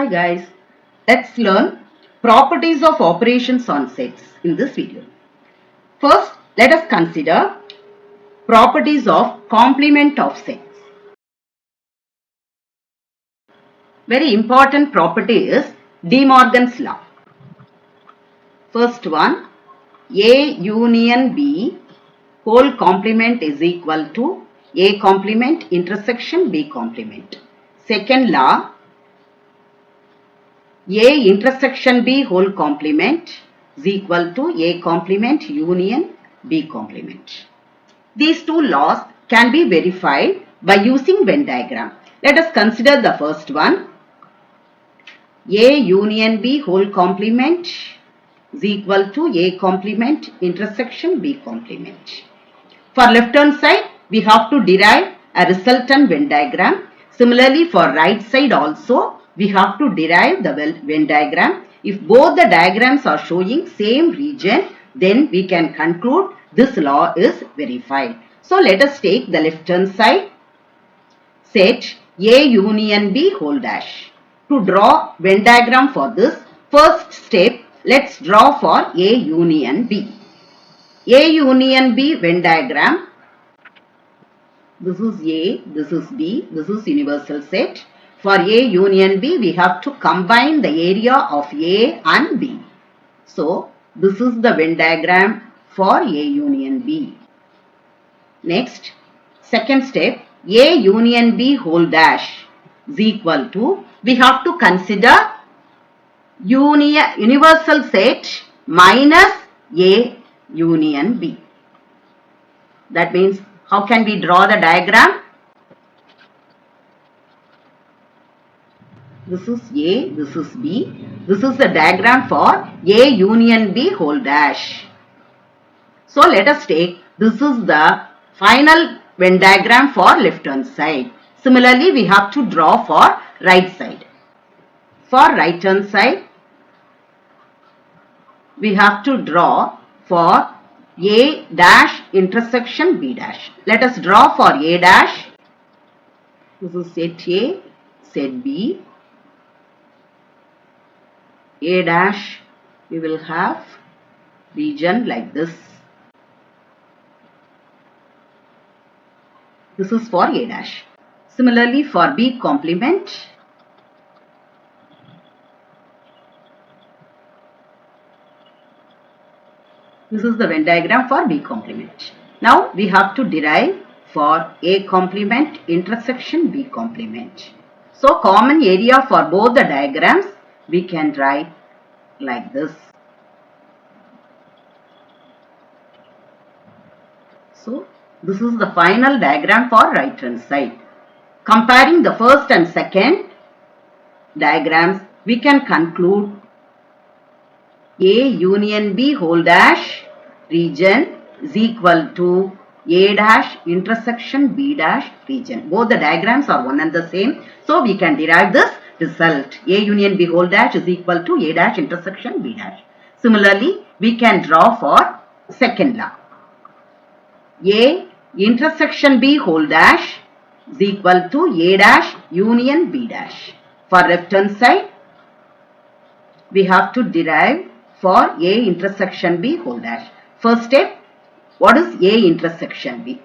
Hi guys, let's learn properties of operations on sets in this video. First, let us consider properties of complement of sets. Very important property is De Morgan's law. First one, A union B whole complement is equal to A complement intersection B complement. Second law, A intersection B whole complement is equal to A complement union B complement. These two laws can be verified by using Venn diagram. Let us consider the first one. A union B whole complement is equal to A complement intersection B complement. For left hand side, we have to derive a resultant Venn diagram. Similarly, for right side also, we have to derive the Venn diagram. If both the diagrams are showing same region, then we can conclude this law is verified. So let us take the left hand side set A union B whole dash. To draw Venn diagram for this, first step, let's draw for A union B. A union B Venn diagram. This is A, this is B, this is universal set. For A union B, we have to combine the area of A and B. So, this is the Venn diagram for A union B. Next, second step, A union B whole dash is equal to, we have to consider universal set minus A union B. That means, how can we draw the diagram? This is A, this is B. This is the diagram for A union B whole dash. So let us take, this is the final Venn diagram for left hand side. Similarly, we have to draw for right side. For right hand side, we have to draw for A dash intersection B dash. Let us draw for A dash. This is set A, set B. A dash, we will have region like this. This is for A dash. Similarly, for B complement, this is the Venn diagram for B complement. Now, we have to derive for A complement intersection B complement. So, common area for both the diagrams, we can write like this. So, this is the final diagram for right hand side. Comparing the first and second diagrams, we can conclude A union B whole dash region is equal to A dash intersection B dash region. Both the diagrams are one and the same. So, we can derive this result. A union B whole dash is equal to A dash intersection B dash. Similarly, we can draw for second law. A intersection B whole dash is equal to A dash union B dash. For left hand side, we have to derive for A intersection B whole dash. First step, what is A intersection B?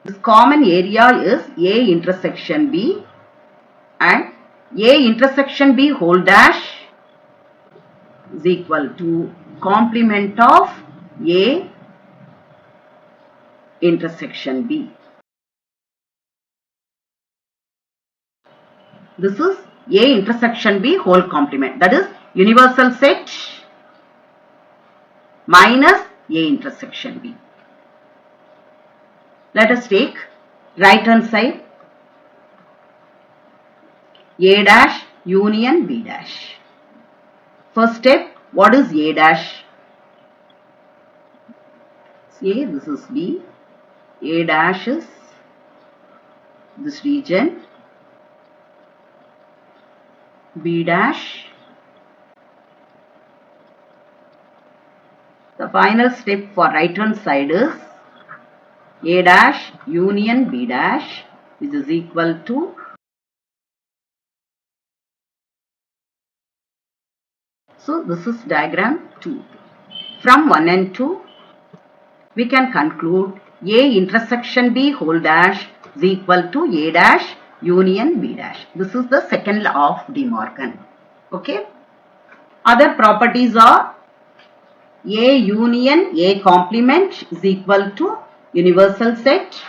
This common area is A intersection B, and A intersection B whole dash is equal to complement of A intersection B. This is A intersection B whole complement, that is universal set minus A intersection B. Let us take right hand side A dash union B dash. First step, what is A dash? A, this is B. A dash is this region. B dash. The final step for right hand side is A dash union B dash, which is equal to So this is diagram 2. From 1 and 2, we can conclude A intersection B whole dash is equal to A dash union B dash. This is the second law of De Morgan. Okay. Other properties are A union A complement is equal to universal set.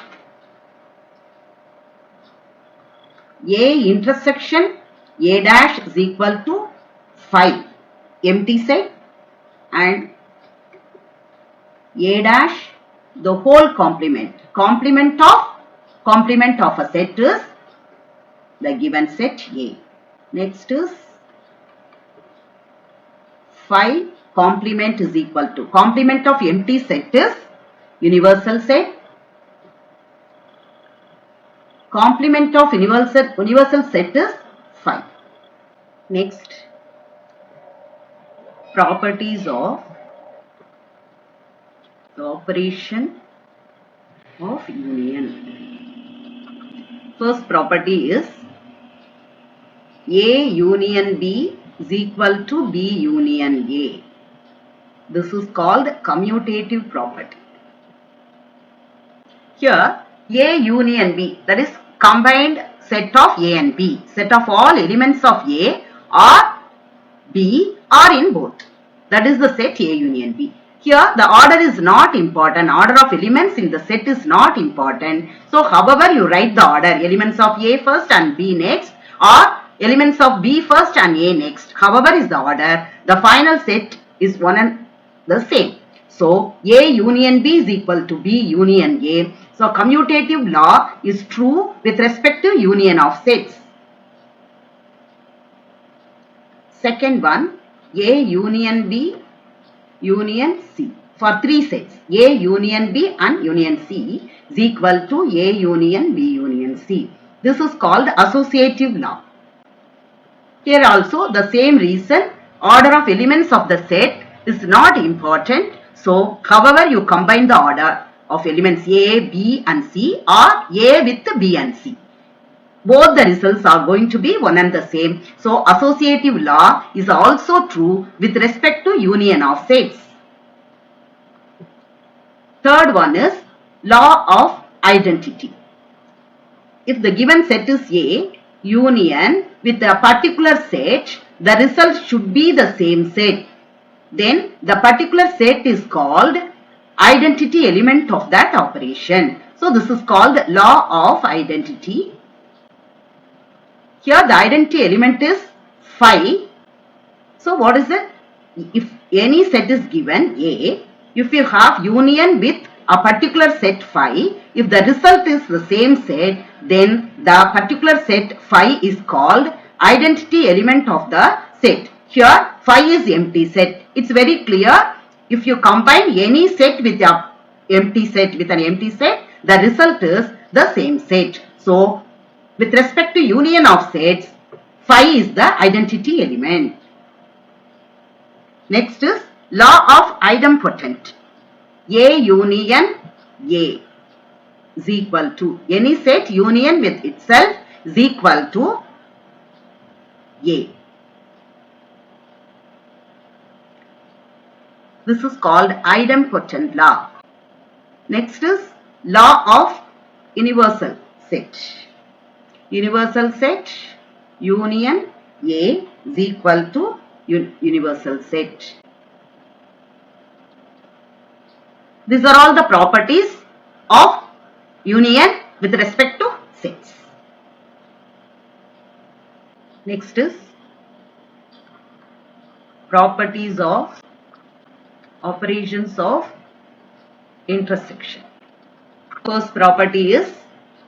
A intersection A dash is equal to phi empty set, and A dash the whole complement. Complement of a set is the given set A. Next is phi complement is equal to complement of empty set is universal set. Complement of universal set is phi. Next, properties of the operation of union. First property is A union B is equal to B union A. This is called commutative property. Here A union B, that is combined set of A and B. Set of all elements of A or B are in both. That is the set A union B. Here the order is not important. Order of elements in the set is not important. So however you write the order, elements of A first and B next, or elements of B first and A next. However is the order, the final set is one and the same. So A union B is equal to B union A. So commutative law is true with respect to union of sets. Second one, A union B union C. For three sets, A union B and union C is equal to A union B union C. This is called associative law. Here also the same reason, order of elements of the set is not important. So however you combine the order of elements A, B and C, or A with B and C, both the results are going to be one and the same. So associative law is also true with respect to union of sets. Third one is law of identity. If the given set is A, union with a particular set, the result should be the same set. Then the particular set is called identity element of that operation. So this is called law of identity. Here the identity element is phi. So what is it? If any set is given A, if you have union with a particular set phi, if the result is the same set, then the particular set phi is called identity element of the set. Here phi is empty set. It's very clear. If you combine any set with an empty set, the result is the same set. So with respect to union of sets, phi is the identity element. Next is law of idempotent. A union A is equal to any set union with itself is equal to A. This is called idempotent law. Next is law of universal set. Universal set union A is equal to universal set. These are all the properties of union with respect to sets. Next is properties of operations of intersection. First property is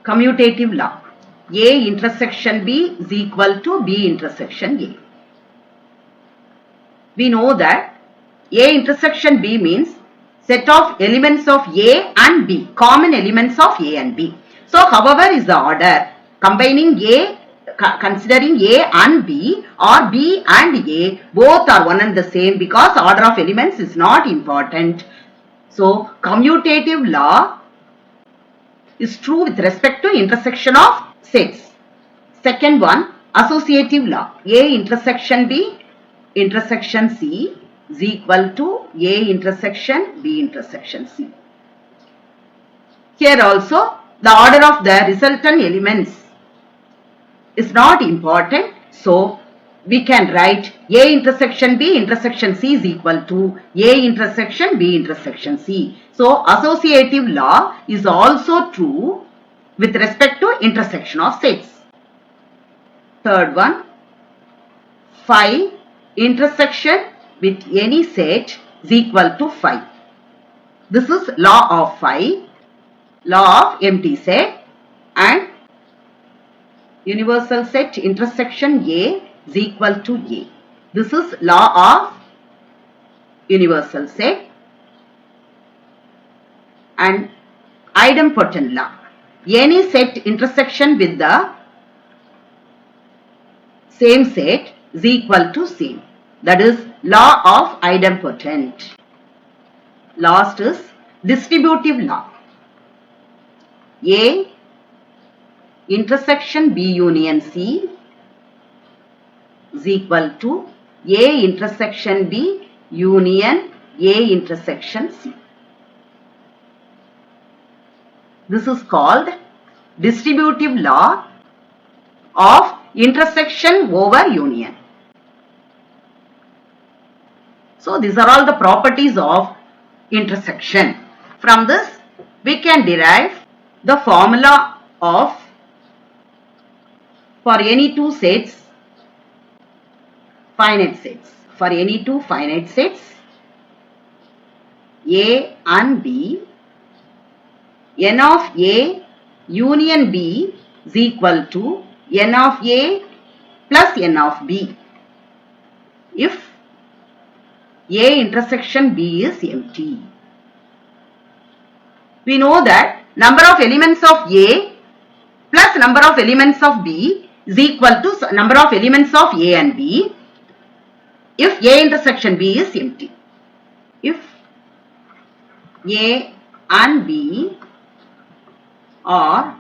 commutative law. A intersection B is equal to B intersection A. We know that A intersection B means set of elements of A and B, common elements of A and B. So however is the order, combining A, considering A and B or B and A, both are one and the same because order of elements is not important. So commutative law is true with respect to intersection of sets. Second one, associative law. A intersection B intersection C is equal to A intersection B intersection C. Here also the order of the resultant elements is not important. So we can write A intersection B intersection C is equal to A intersection B intersection C. So associative law is also true with respect to intersection of sets. Third one, phi intersection with any set is equal to phi. This is law of phi, law of empty set, and universal set intersection A is equal to A. This is law of universal set and idempotent law. Any set intersection with the same set is equal to same. That is law of idempotent. Last is distributive law. A intersection B union C is equal to A intersection B union A intersection C. This is called distributive law of intersection over union. So these are all the properties of intersection. From this we can derive the formula of, for any two sets, finite sets. For any two finite sets A and B, n of A union B is equal to n of A plus n of B if A intersection B is empty. We know that number of elements of A plus number of elements of B is equal to number of elements of A and B if A intersection B is empty. If A and B are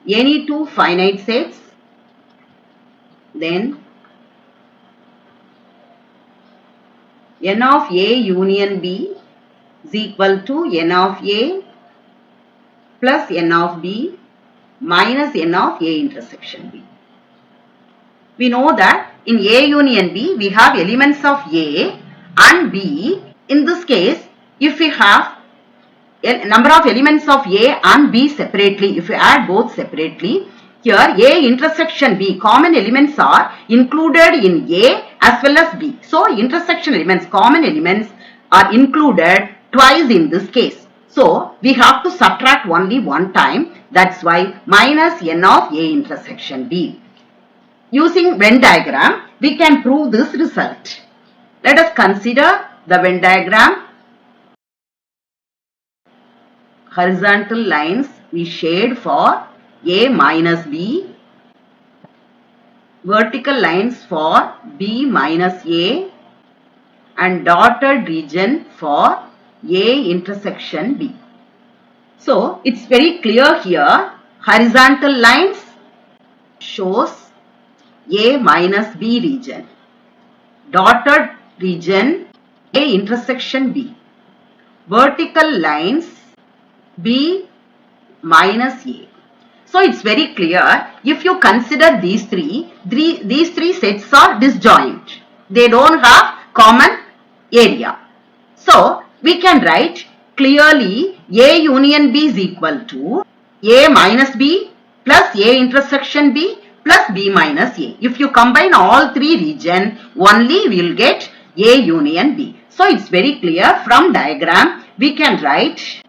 any two finite sets, then n of A union B is equal to n of A plus n of B minus n of A intersection B. We know that in A union B we have elements of A and B. In this case, if we have number of elements of A and B separately, if we add both separately, here A intersection B common elements are included in A as well as B. So intersection elements, common elements are included twice in this case. So we have to subtract only one time. That's why minus n of A intersection B. Using Venn diagram, we can prove this result. Let us consider the Venn diagram. Horizontal lines we shade for A minus B, vertical lines for B minus A, and dotted region for A intersection B. So it's very clear here, horizontal lines shows A minus B region, dotted region A intersection B, vertical lines B minus A. So it's very clear, if you consider these three sets are disjoint. They don't have common area. So we can write clearly A union B is equal to A minus B plus A intersection B plus B minus A. If you combine all three regions, only we will get A union B. So it's very clear, from diagram we can write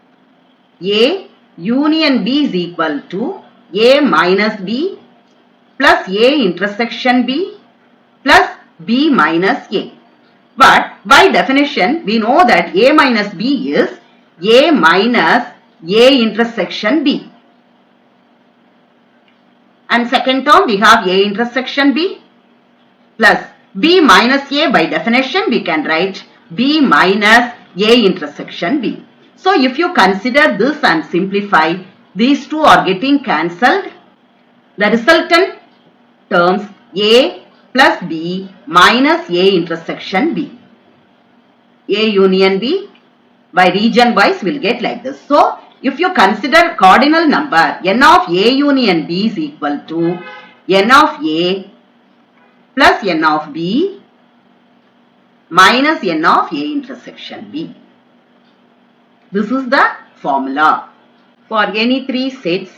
A union B is equal to A minus B plus A intersection B plus B minus A. But by definition we know that A minus B is A minus A intersection B. And second term we have A intersection B plus B minus A. By definition we can write B minus A intersection B. So if you consider this and simplify, these two are getting cancelled. The resultant terms A plus B minus A intersection B. A union B by region wise will get like this. So, if you consider cardinal number n of A union B is equal to n of A plus n of B minus n of A intersection B. This is the formula. For any three sets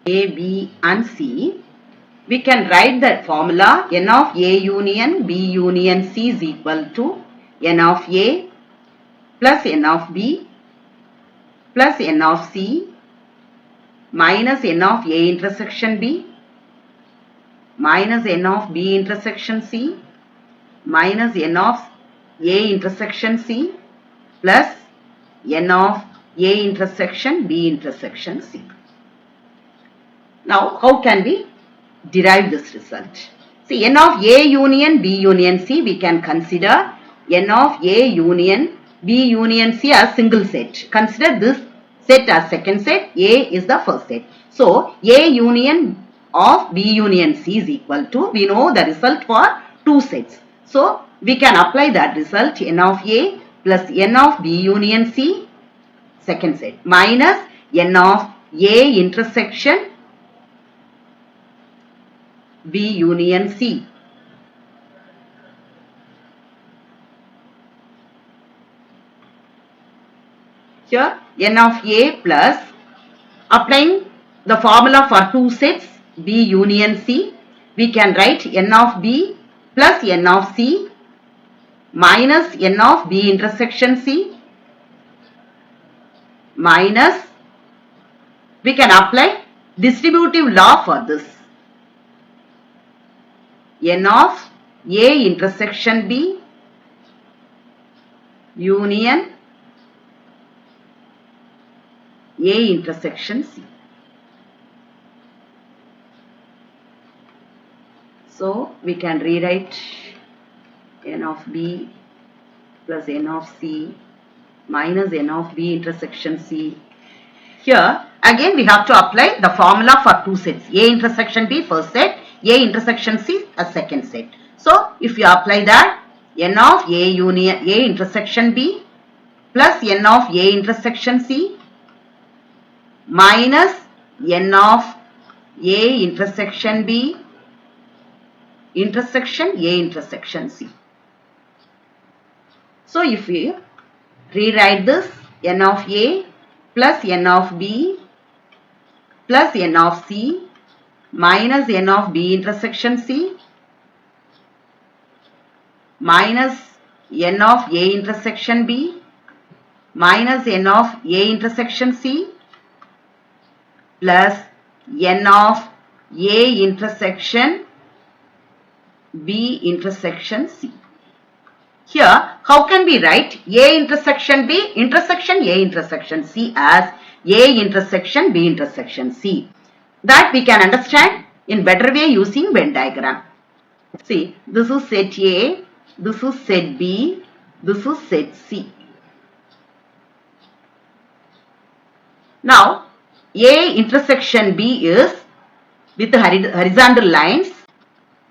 A, B and C, we can write the formula n of A union B union C is equal to n of A plus n of B plus n of C minus n of A intersection B minus n of B intersection C minus n of A intersection C plus n of A intersection B intersection C. Now, how can we derive this result? See, n of A union B union C, we can consider n of A union B union C as single set. Consider this set as second set, A is the first set. So, A union of B union C is equal to, we know the result for two sets. So, we can apply that result n of A plus n of B union C, second set, minus n of A intersection B union C. Here n of A plus, applying the formula for two sets B union C, we can write n of B plus n of C minus n of B intersection C minus, we can apply distributive law for this, n of A intersection B union A intersection C. So, we can rewrite n of B plus n of C minus n of B intersection C. Here, again we have to apply the formula for two sets, A intersection B first set, A intersection C a second set. So, if you apply that, n of A union A intersection B plus n of A intersection C minus n of A intersection B intersection A intersection C. So, if we rewrite this, n of A plus n of B plus n of C minus n of B intersection C minus n of A intersection B minus n of A intersection C plus n of A intersection B intersection C. Here, how can we write A intersection B intersection A intersection C as A intersection B intersection C? That we can understand in better way using Venn diagram. See, this is set A, this is set B, this is set C. Now, A intersection B is with horizontal lines,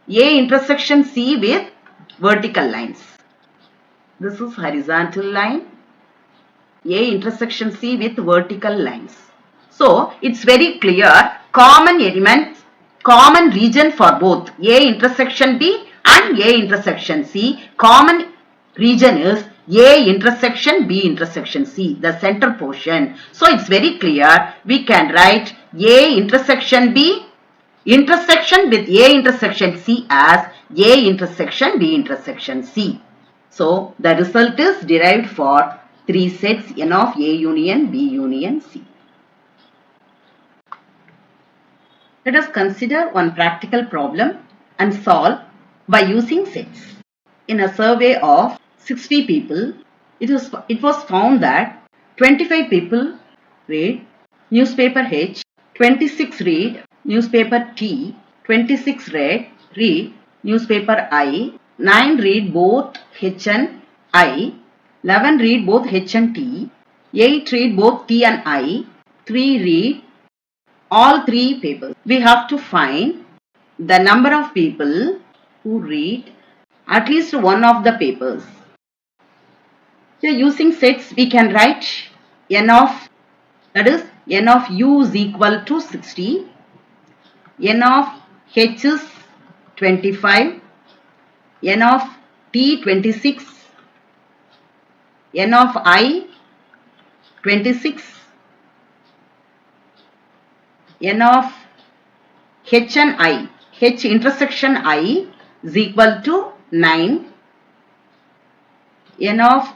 A intersection C with vertical lines. This is horizontal line, A intersection C with vertical lines. So, it's very clear, common element, common region for both A intersection B and A intersection C. Common region is A intersection B intersection C, the center portion. So, it's very clear, we can write A intersection B intersection with A intersection C as A intersection B intersection C. So, the result is derived for three sets n of A union B union C. Let us consider one practical problem and solve by using sets. In a survey of 60 people, it was found that 25 people read newspaper H, 26 read newspaper T, 26 read newspaper I, 9 read both H and I, 11 read both H and T, 8 read both T and I, 3 read all three papers. We have to find the number of people who read at least one of the papers. So using sets we can write n of, that is n of u is equal to 60, n of h is 25, n of t 26, n of I 26, n of h and I, h intersection I is equal to 9, n of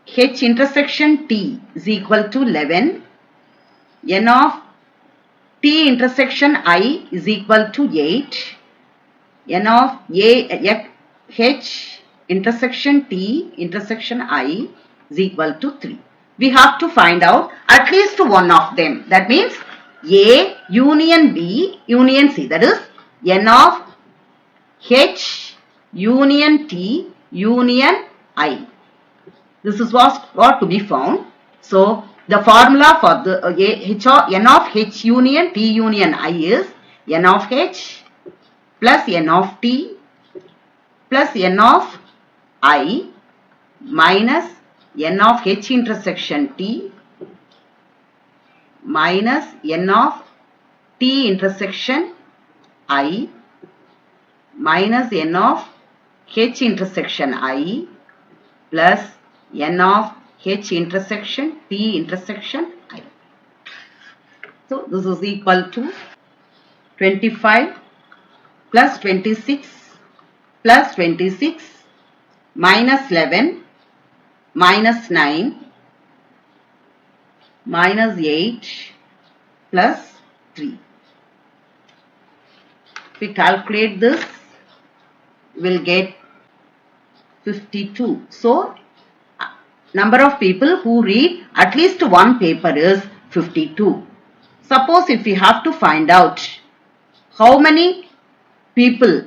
h intersection t is equal to 11, n of t intersection I is equal to 8, n of h intersection t intersection I is equal to 3. We have to find out at least one of them. That means A union B union C. That is n of h union t union I. This is what to be found. So the formula for the n of h union t union I is n of h plus n of t plus n of I minus n of h intersection t minus n of t intersection I minus n of h intersection I plus n of h intersection t intersection I. So this is equal to 25 plus 26 plus 26 minus 11 minus 9 minus 8 plus 3. If we calculate this, we will get 52. So number of people who read at least one paper is 52. Suppose if we have to find out how many people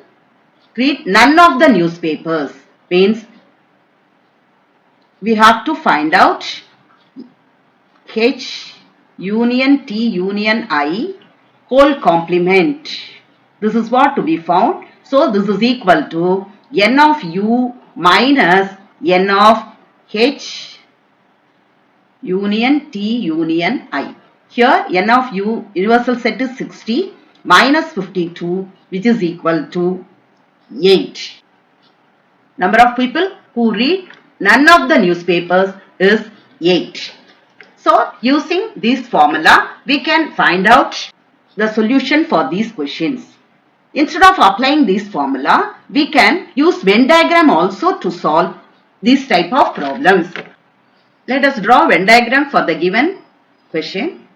read none of the newspapers, means we have to find out h union t union I whole complement. This is what to be found. So this is equal to n of u minus n of h union t union I. Here n of u universal set is 60 minus 52, which is equal to 8. Number of people who read none of the newspapers is 8. So using this formula we can find out the solution for these questions. Instead of applying this formula, we can use Venn diagram also to solve this type of problems. Let us draw Venn diagram for the given question.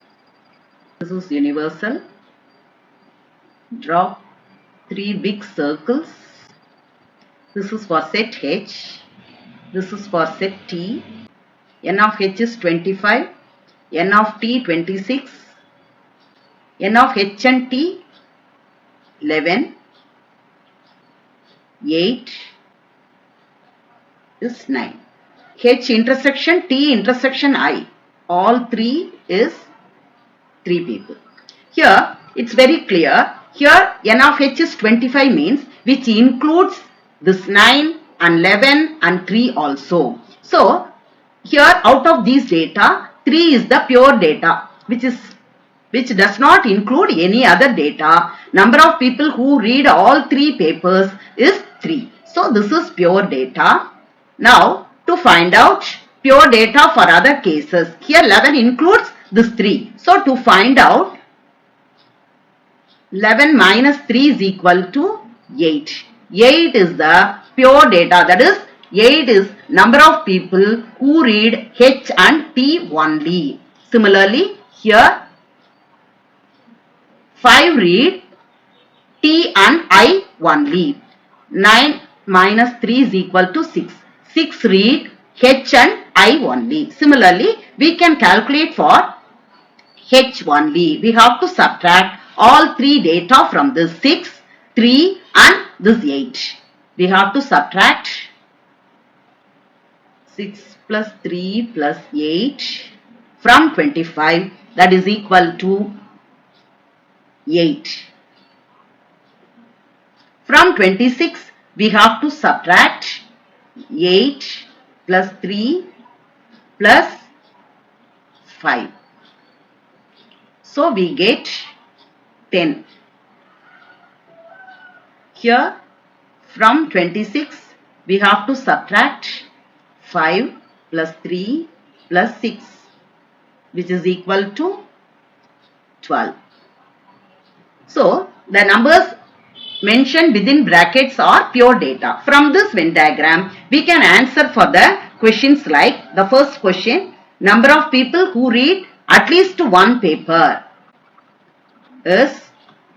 This is universal. Draw 3 big circles. This is for set H. This is for set T. N of H is 25. N of T 26. N of H and T 11. 8 is 9. H intersection T intersection I. All 3 is 3 people. Here it's very clear. Here N of H is 25 means which includes this 9 and 11 and 3 also. So here out of these data 3 is the pure data which does not include any other data. Number of people who read all 3 papers is 3. So this is pure data. Now to find out pure data for other cases, here 11 includes this 3. So to find out 11 minus 3 is equal to 8. 8 is the pure data, that is 8 is number of people who read H and T only. Similarly here 5 read T and I only. 9 minus 3 is equal to 6. 6 read H and I only. Similarly we can calculate for H only. We have to subtract all 3 data from this 6, 3 and this 8. We have to subtract 6 plus 3 plus 8 from 25, that is equal to 8. From 26, we have to subtract 8 plus 3 plus 5. So we get 10. Here from 26, we have to subtract 5 plus 3 plus 6, which is equal to 12. So the numbers mentioned within brackets are pure data. From this Venn diagram, we can answer for the questions like the first question, number of people who read at least one paper is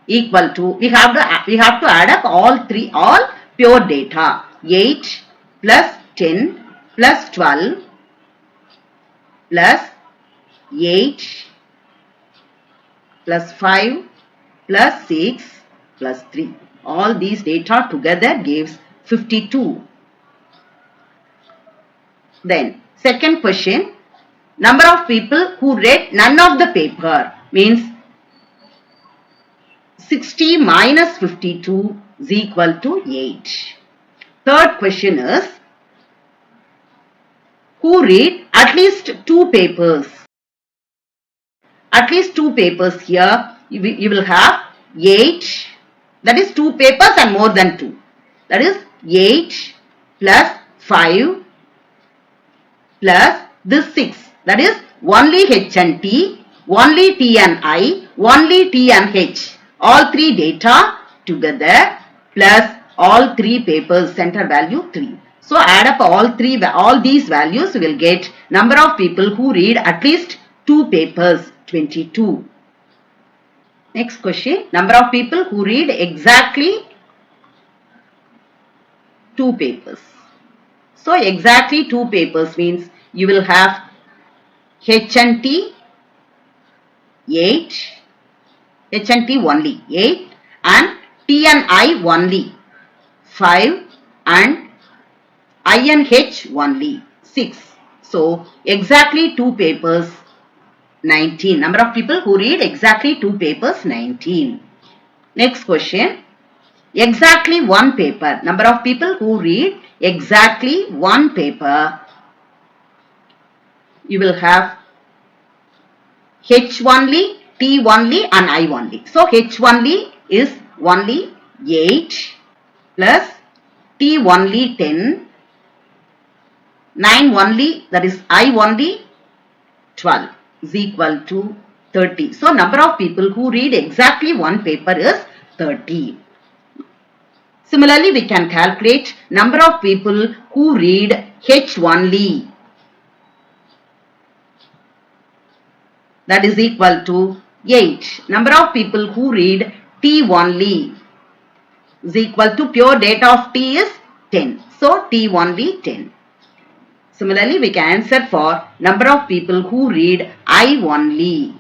equal to, we have to add up all pure data. 8 plus 10 plus 12 plus 8 plus 5 plus 6 plus 3. All these data together gives 52. Then second question, number of people who read none of the paper, means 60 minus 52 is equal to 8. Third question is, who read at least 2 papers? At least 2 papers, here you will have 8, that is 2 papers and more than 2. That is 8 plus 5 plus this 6. That is only H and T, only T and I, only T and H. All 3 data together plus all 3 papers, center value 3. So add up all these values, will get number of people who read at least 2 papers, 22. Next question, number of people who read exactly 2 papers. So exactly 2 papers means you will have H and T 8, H and T only 8, and T and I only 5, and I and H only 6. So exactly 2 papers, 19. Number of people who read exactly 2 papers, 19. Next question, exactly 1 paper. Number of people who read exactly 1 paper, you will have H only, T only and I only. So H only is only 8 plus T only 10, 9 only, that is I only 12 is equal to 30. So number of people who read exactly 1 paper is 30. Similarly, we can calculate number of people who read H only. That is equal to 8. Number of people who read T only is equal to, pure data of T is 10. So T only 10. Similarly, we can answer for number of people who read I only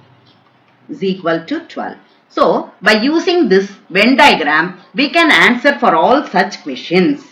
is equal to 12. So by using this Venn diagram, we can answer for all such questions.